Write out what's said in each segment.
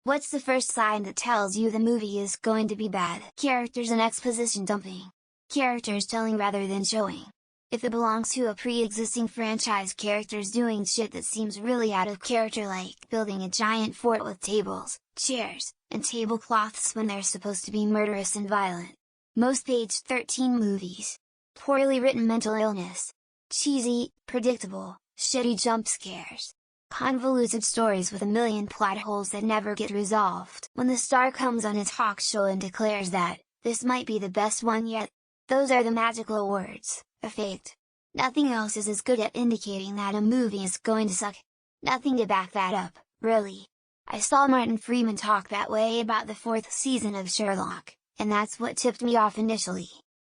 What's the first sign that tells you the movie is going to be bad? Characters and exposition dumping. Characters telling rather than showing. If it belongs to a pre-existing franchise, characters doing shit that seems really out of character, like building a giant fort with tables, chairs, and tablecloths when they're supposed to be murderous and violent. Most page 13 movies. Poorly written mental illness. Cheesy, predictable, shitty jump scares. Convoluted stories with a million plot holes that never get resolved. When the star comes on a talk show and declares that, "This might be the best one yet," those are the magical words, a faked. Nothing else is as good at indicating that a movie is going to suck. Nothing to back that up, really. I saw Martin Freeman talk that way about the 4th season of Sherlock, and that's what tipped me off initially.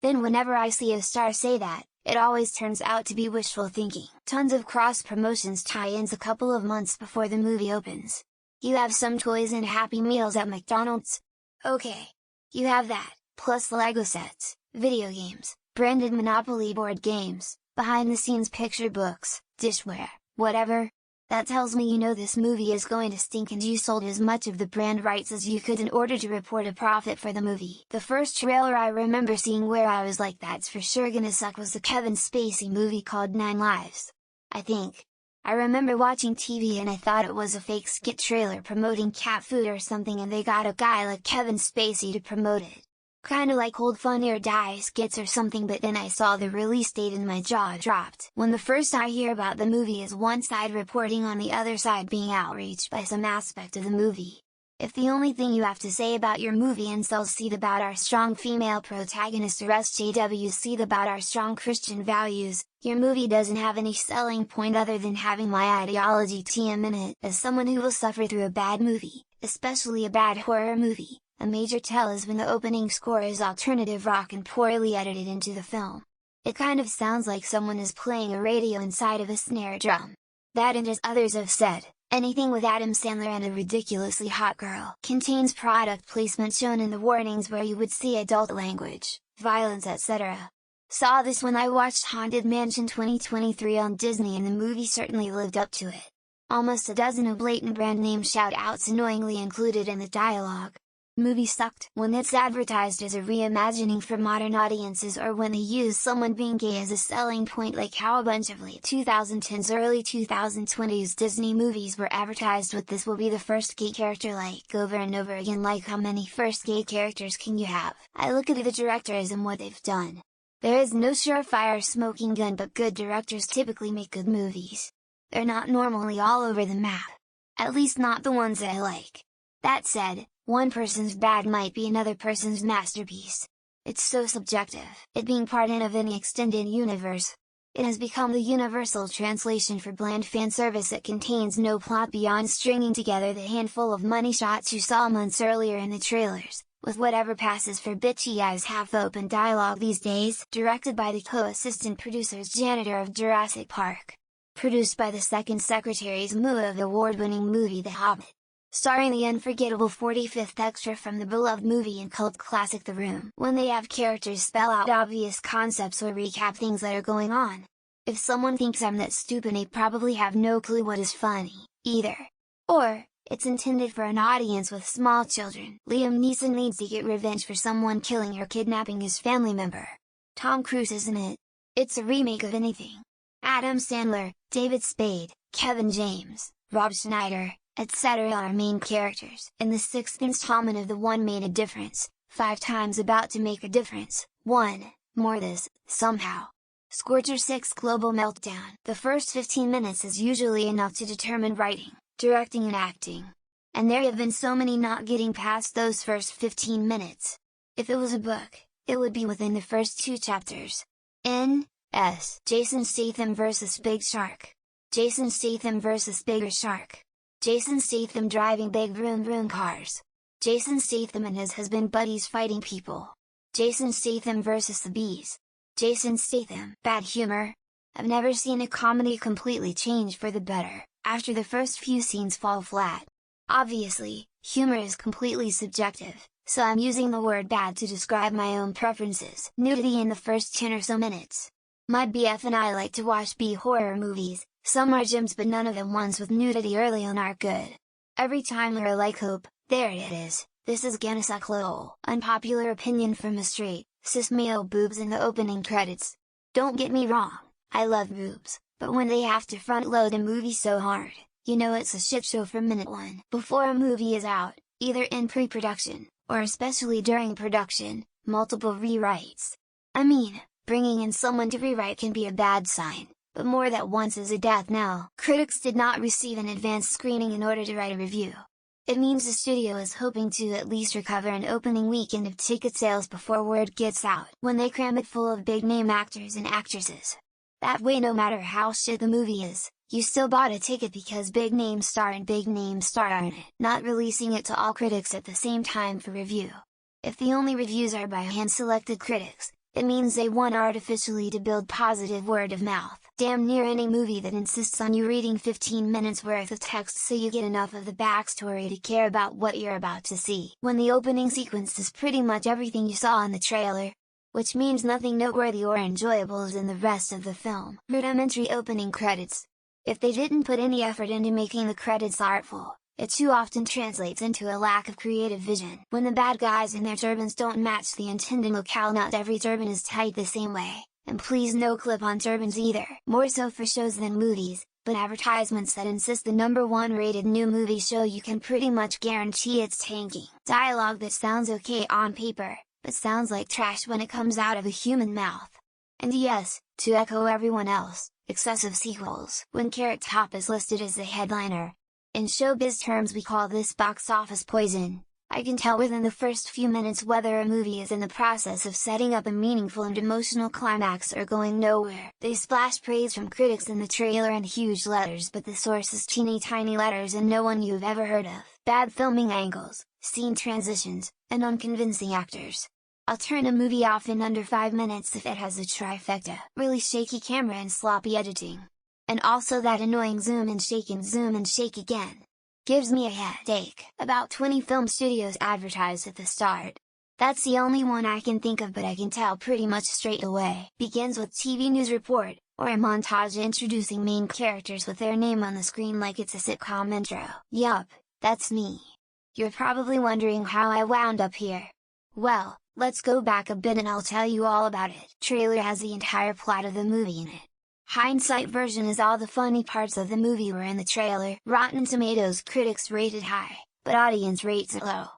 Then whenever I see a star say that, it always turns out to be wishful thinking. Tons of cross-promotions tie-ins a couple of months before the movie opens. You have some toys and Happy Meals at McDonald's? Okay. You have that, plus Lego sets, video games, branded Monopoly board games, behind-the-scenes picture books, dishware, whatever. That tells me you know this movie is going to stink and you sold as much of the brand rights as you could in order to report a profit for the movie. The first trailer I remember seeing where I was like, that's for sure gonna suck, was the Kevin Spacey movie called 9 Lives. I think. I remember watching TV and I thought it was a fake skit trailer promoting cat food or something, and they got a guy like Kevin Spacey to promote it. Kinda like old Funny or Die skits or something, but then I saw the release date and my jaw dropped. When the first I hear about the movie is one side reporting on the other side being outraged by some aspect of the movie. If the only thing you have to say about your movie incels see about our strong female protagonist or SJWs see about our strong Christian values, your movie doesn't have any selling point other than having my ideology TM in it. As someone who will suffer through a bad movie, especially a bad horror movie, a major tell is when the opening score is alternative rock and poorly edited into the film. It kind of sounds like someone is playing a radio inside of a snare drum. That, and as others have said, anything with Adam Sandler and a ridiculously hot girl contains product placement shown in the warnings where you would see adult language, violence, etc. Saw this when I watched Haunted Mansion 2023 on Disney, and the movie certainly lived up to it. Almost a dozen of blatant brand name shout-outs annoyingly included in the dialogue. Movie sucked when it's advertised as a reimagining for modern audiences, or when they use someone being gay as a selling point, like how a bunch of late 2010s early 2020s Disney movies were advertised with "this will be the first gay character," like over and over again. Like, how many first gay characters can you have? I look at the directors and what they've done. There is no surefire smoking gun, but good directors typically make good movies. They're not normally all over the map. At least not the ones that I like. That said, one person's bad might be another person's masterpiece. It's so subjective. It being part of any extended universe, it has become the universal translation for bland fan service that contains no plot beyond stringing together the handful of money shots you saw months earlier in the trailers, with whatever passes for bitchy eyes half-open dialogue these days. Directed by the co-assistant producer's janitor of Jurassic Park. Produced by the second secretary's moo of the award-winning movie The Hobbit. Starring the unforgettable 45th extra from the beloved movie and cult classic The Room. When they have characters spell out obvious concepts or recap things that are going on. If someone thinks I'm that stupid, they probably have no clue what is funny, either. Or, it's intended for an audience with small children. Liam Neeson needs to get revenge for someone killing or kidnapping his family member. Tom Cruise isn't it. It's a remake of anything. Adam Sandler, David Spade, Kevin James, Rob Schneider, etc. are main characters. In the 6th installment of The One Made a Difference, 5 times about to make a difference, 1, more this, somehow. Scorcher 6 Global Meltdown. The first 15 minutes is usually enough to determine writing, directing and acting. And there have been so many not getting past those first 15 minutes. If it was a book, it would be within the first 2 chapters. N.S. Jason Statham vs. Big Shark. Jason Statham vs. Bigger Shark. Jason Statham driving big vroom vroom cars. Jason Statham and his husband buddies fighting people. Jason Statham vs. the Bees. Jason Statham. Bad humor. I've never seen a comedy completely change for the better, after the first few scenes fall flat. Obviously, humor is completely subjective, so I'm using the word bad to describe my own preferences. Nudity in the first 10 or so minutes. My BF and I like to watch B-horror movies. Some are gems, but none of the ones with nudity early on are good. Every time they're like hope, there it is, this is gonna suck lol. Unpopular opinion from a straight, cis male boobs in the opening credits. Don't get me wrong, I love boobs, but when they have to front load a movie so hard, you know it's a shit show from minute one. Before a movie is out, either in pre-production, or especially during production, multiple rewrites. I mean, bringing in someone to rewrite can be a bad sign, but more that once is a death knell. Critics did not receive an advanced screening in order to write a review. It means the studio is hoping to at least recover an opening weekend of ticket sales before word gets out, when they cram it full of big-name actors and actresses. That way, no matter how shit the movie is, you still bought a ticket because big names star and big names star in it. Not releasing it to all critics at the same time for review. If the only reviews are by hand-selected critics, it means they want artificially to build positive word of mouth. Damn near any movie that insists on you reading 15 minutes worth of text so you get enough of the backstory to care about what you're about to see. When the opening sequence is pretty much everything you saw in the trailer, which means nothing noteworthy or enjoyable is in the rest of the film. Rudimentary opening credits. If they didn't put any effort into making the credits artful, it too often translates into a lack of creative vision. When the bad guys in their turbans don't match the intended locale, not every turban is tight the same way, and please no clip-on turbans either. More so for shows than movies, but advertisements that insist the #1 rated new movie show you can pretty much guarantee it's tanking. Dialogue that sounds okay on paper, but sounds like trash when it comes out of a human mouth. And yes, to echo everyone else, excessive sequels. When Carrot Top is listed as the headliner, in showbiz terms we call this box office poison. I can tell within the first few minutes whether a movie is in the process of setting up a meaningful and emotional climax or going nowhere. They splash praise from critics in the trailer in huge letters, but the source is teeny tiny letters and no one you've ever heard of. Bad filming angles, scene transitions, and unconvincing actors. I'll turn a movie off in under 5 minutes if it has a trifecta: really shaky camera and sloppy editing. And also that annoying zoom and shake again. Gives me a headache. About 20 film studios advertise at the start. That's the only one I can think of, but I can tell pretty much straight away. Begins with TV news report, or a montage introducing main characters with their name on the screen like it's a sitcom intro. Yup, that's me. You're probably wondering how I wound up here. Well, let's go back a bit and I'll tell you all about it. Trailer has the entire plot of the movie in it. Hindsight version is all the funny parts of the movie were in the trailer. Rotten Tomatoes critics rate it high, but audience rates it low.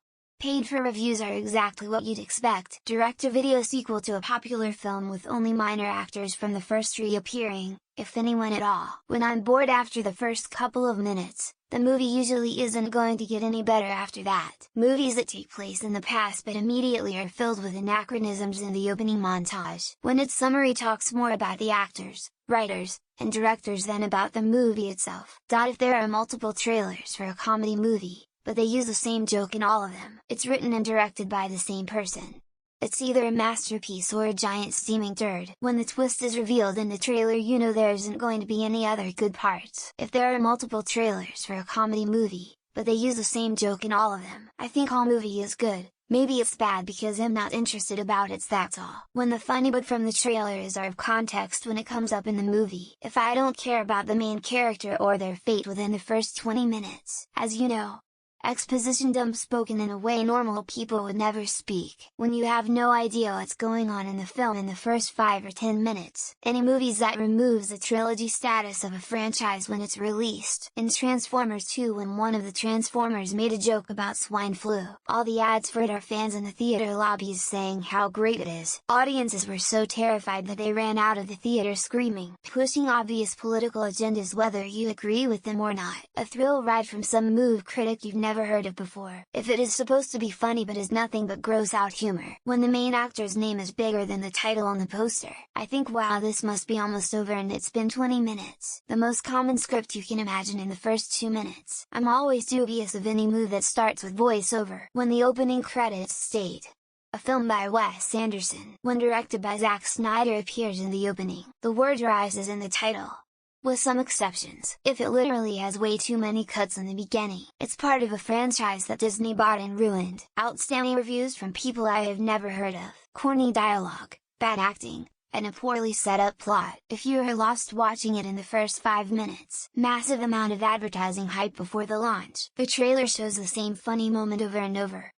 Paid for reviews are exactly what you'd expect. Direct-to-video sequel to a popular film with only minor actors from the first 3 appearing, if anyone at all. When I'm bored after the first couple of minutes, the movie usually isn't going to get any better after that. Movies that take place in the past but immediately are filled with anachronisms in the opening montage. When its summary talks more about the actors, writers, and directors than about the movie itself. If there are multiple trailers for a comedy movie, but they use the same joke in all of them, it's written and directed by the same person. It's either a masterpiece or a giant steaming turd. When the twist is revealed in the trailer, you know there isn't going to be any other good parts. If there are multiple trailers for a comedy movie, but they use the same joke in all of them, I think all movie is good. Maybe it's bad because I'm not interested about it, that's all. When the funny bit from the trailer is out of context when it comes up in the movie. If I don't care about the main character or their fate within the first 20 minutes, as you know, exposition dump spoken in a way normal people would never speak. When you have no idea what's going on in the film in the first 5 or 10 minutes. Any movies that removes the trilogy status of a franchise when it's released. In Transformers 2, when one of the Transformers made a joke about swine flu, all the ads for it are fans in the theater lobbies saying how great it is. Audiences were so terrified that they ran out of the theater screaming, pushing obvious political agendas whether you agree with them or not. A thrill ride from some move critic you've never heard of before. If it is supposed to be funny but is nothing but gross out humor. When the main actor's name is bigger than the title on the poster, I think wow, this must be almost over and it's been 20 minutes. The most common script you can imagine in the first 2 minutes. I'm always dubious of any move that starts with voiceover. When the opening credits state, a film by Wes Anderson, when directed by Zack Snyder appears in the opening, the word rises in the title. With some exceptions. If it literally has way too many cuts in the beginning, it's part of a franchise that Disney bought and ruined. Outstanding reviews from people I have never heard of. Corny dialogue, bad acting, and a poorly set up plot if you are lost watching it in the first 5 minutes. Massive amount of advertising hype before the launch. The trailer shows the same funny moment over and over,